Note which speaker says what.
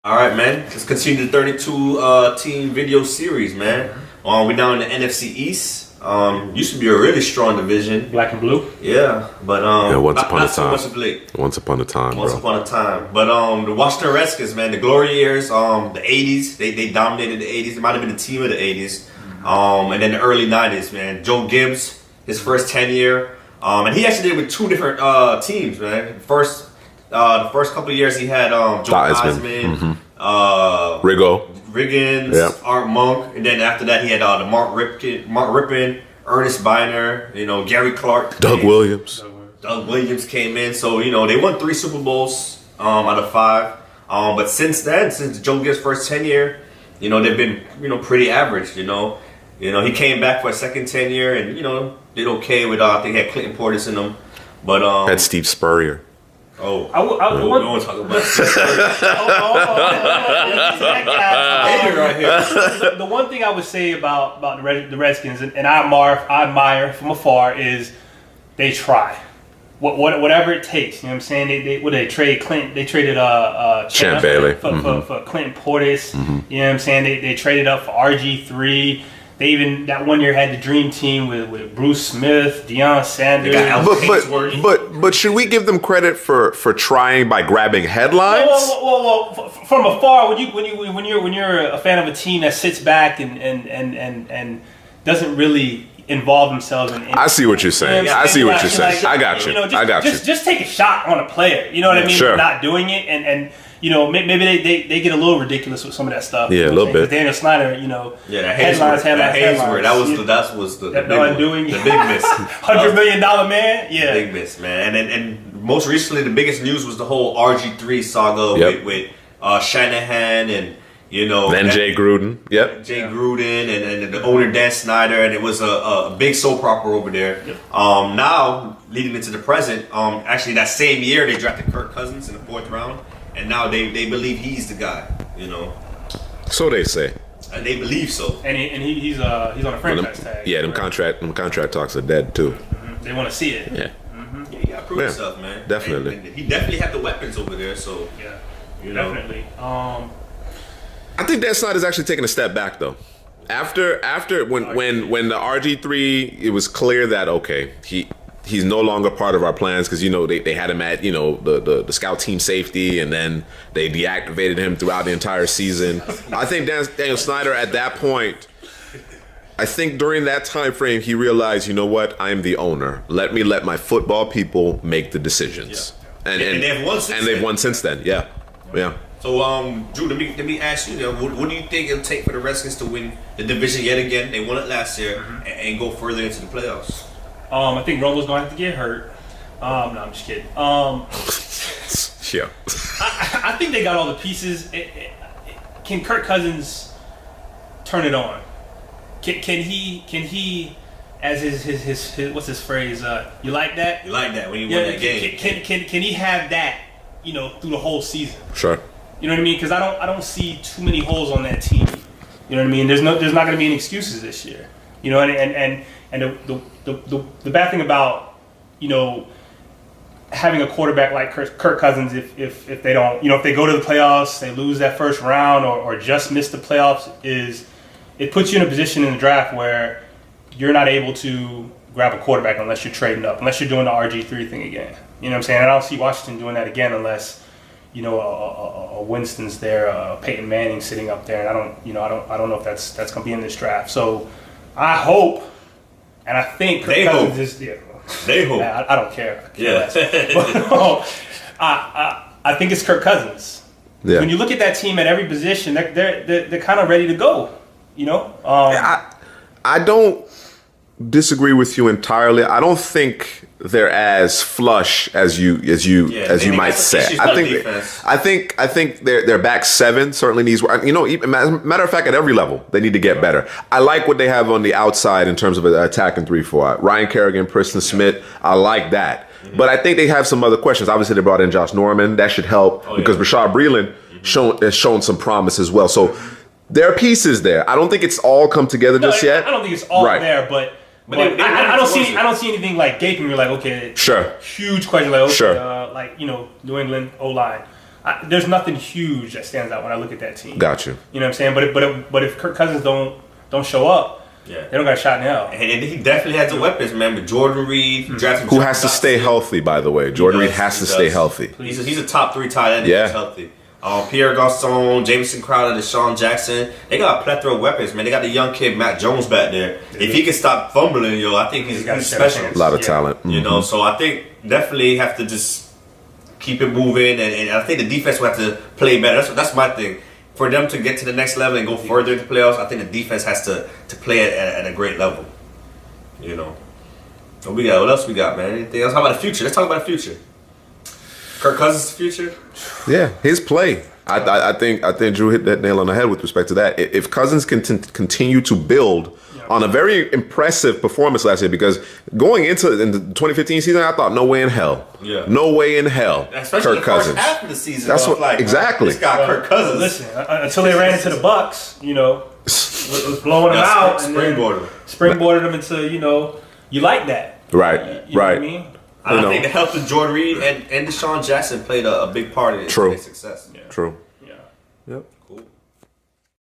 Speaker 1: All right, man. Let's continue the 32 team video series, man. We're now in the NFC East. Used to be a really strong division.
Speaker 2: Black and blue.
Speaker 1: Yeah, but
Speaker 3: once upon a time.
Speaker 1: So much of late.
Speaker 3: Once upon a time.
Speaker 1: Once upon a time. But the Washington Redskins, man, the glory years, the 80s, they dominated the 80s. It might have been the team of the 80s. And then the early 90s, man. Joe Gibbs, his first 10 year. And he actually did it with two different teams, man. The first couple of years he had Joe Heisman, Riggins,
Speaker 3: yep.
Speaker 1: Art Monk, and then after that he had the Mark Rippon, Ernest Biner, Gary Clark,
Speaker 3: Doug Williams.
Speaker 1: Doug Williams came in, so they won 3 Super Bowls out of 5. But since Joe Gibbs' first 10 year, they've been pretty average. He came back for a second 10 year and did okay with I think he had Clinton Portis in them, but
Speaker 3: had Steve Spurrier.
Speaker 1: Oh,
Speaker 2: we
Speaker 1: don't talk about
Speaker 2: right here. The one thing I would say about the Redskins, and I admire from afar, is they try. Whatever it takes, you know what I'm saying? They trade Clinton. They traded
Speaker 3: Champ Bailey
Speaker 2: for Clinton Portis. You know what I'm saying? They traded up for RG3. They even that one year had the dream team with Bruce Smith, Deion Sanders.
Speaker 3: But should we give them credit for trying by grabbing headlines?
Speaker 2: Well, from afar, when you're a fan of a team that sits back and doesn't really involve themselves in.
Speaker 3: I see what you're saying. I see what you're saying. I got you.
Speaker 2: Just take a shot on a player. You know what I mean?
Speaker 3: Sure.
Speaker 2: Not doing it and. Maybe they get a little ridiculous with some of that stuff.
Speaker 3: Yeah, a little bit.
Speaker 2: Daniel Snyder, headlines.
Speaker 1: That was the big
Speaker 2: undoing.
Speaker 1: The big miss.
Speaker 2: $100 million man. Yeah,
Speaker 1: big miss, man. And most recently, the biggest news was the whole RG3 saga with Shanahan and
Speaker 3: then Jay Gruden. Yep.
Speaker 1: Jay Gruden and the owner Dan Snyder, and it was a big soap opera over there.
Speaker 2: Yep.
Speaker 1: Now leading into the present, actually that same year they drafted Kirk Cousins in the 4th round. And now they believe he's the guy,
Speaker 3: So they say.
Speaker 1: And they believe so.
Speaker 2: And he's on a franchise tag.
Speaker 3: Yeah, them contract talks are dead too.
Speaker 2: Mm-hmm. They want to see it.
Speaker 3: Yeah.
Speaker 1: Mm-hmm. Yeah, he got to prove himself, man.
Speaker 3: Definitely.
Speaker 1: And he definitely had the weapons over there. So
Speaker 2: yeah, definitely.
Speaker 3: I think Dan Snyder's actually taking a step back though. After when the RG3, it was clear that he's no longer part of our plans because they had him at the scout team safety, and then they deactivated him throughout the entire season. I think Daniel Snyder at that point, I think during that time frame, he realized, what, I'm the owner. Let my football people make the decisions.
Speaker 1: Yeah. And they've won since then.
Speaker 3: Yeah.
Speaker 1: So Drew, let me ask you, what do you think it'll take for the Redskins to win the division yet again? They won it last year and go further into the playoffs.
Speaker 2: I think Romo's going to have to get hurt. No, I'm just kidding.
Speaker 3: Yeah.
Speaker 2: I think they got all the pieces. Can Kirk Cousins turn it on? Can he as his what's his phrase? You like that?
Speaker 1: You like that when you win that game.
Speaker 2: Can he have that? Through the whole season.
Speaker 3: Sure.
Speaker 2: You know what I mean? Because I don't see too many holes on that team. You know what I mean? There's not going to be any excuses this year. And the bad thing about having a quarterback like Kirk Cousins, if they don't, if they go to the playoffs, they lose that first round or just miss the playoffs, is it puts you in a position in the draft where you're not able to grab a quarterback unless you're trading up, unless you're doing the RG3 thing again. You know what I'm saying? And I don't see Washington doing that again unless a Winston's there, Peyton Manning sitting up there, and I don't know if that's going to be in this draft. So I hope. And I think Kirk Cousins is. Yeah,
Speaker 1: they hope.
Speaker 2: I don't care.
Speaker 1: Yeah.
Speaker 2: But, I think it's Kirk Cousins.
Speaker 3: Yeah.
Speaker 2: When you look at that team at every position, they're kind of ready to go.
Speaker 3: I don't disagree with you entirely. I don't think they're as flush as you might say. I think their back seven certainly needs work. Matter of fact, at every level they need to get better. I like what they have on the outside in terms of attack and 3-4. Ryan Kerrigan, Preston Smith. I like that, but I think they have some other questions. Obviously, they brought in Josh Norman. That should help because Rashad Breeland has shown some promise as well. So there are pieces there. I don't think it's all come together just yet.
Speaker 2: I don't think it's all there, but I don't see anything like gaping. You're like, okay,
Speaker 3: sure,
Speaker 2: huge question. Like, okay,
Speaker 3: sure,
Speaker 2: New England O-line. there's nothing huge that stands out when I look at that team.
Speaker 3: Got you.
Speaker 2: You know what I'm saying? But if Kirk Cousins don't show up, they don't got a shot in hell.
Speaker 1: And he definitely has the weapons, man. But Jordan Reed,
Speaker 3: who has to stay healthy, by the way. Jordan Reed has to stay healthy.
Speaker 1: He's a top 3 tight end. He's healthy. Pierre Garçon, Jameson Crowder, Deshaun Jackson. They got a plethora of weapons, man. They got the young kid Matt Jones back there. If he can stop fumbling, I think he's special.
Speaker 3: A lot of talent.
Speaker 1: You know, so I think definitely have to just keep it moving, and I think the defense will have to play better. That's my thing. For them to get to the next level and go further into playoffs, I think the defense has to play at a great level. You know. What else we got, man? Anything else? How about the future? Let's talk about the future. Kirk Cousins' future?
Speaker 3: Yeah, his play. I think Drew hit that nail on the head with respect to that. If Cousins can continue to build on a very impressive performance last year, because going into the 2015 season, I thought no way in hell. Yeah. No way in hell.
Speaker 1: Especially
Speaker 3: Kirk Cousins.
Speaker 1: First half of the season.
Speaker 3: That's what exactly.
Speaker 1: This guy Kirk Cousins.
Speaker 2: Listen, until they ran into the Bucks, was blowing them out and springboarded them into you like that.
Speaker 3: Right.
Speaker 2: You know what I mean?
Speaker 1: I think the help of Jordan Reed and Deshaun Jackson played a big part in their success.
Speaker 3: True.
Speaker 2: Yeah.
Speaker 3: Yep.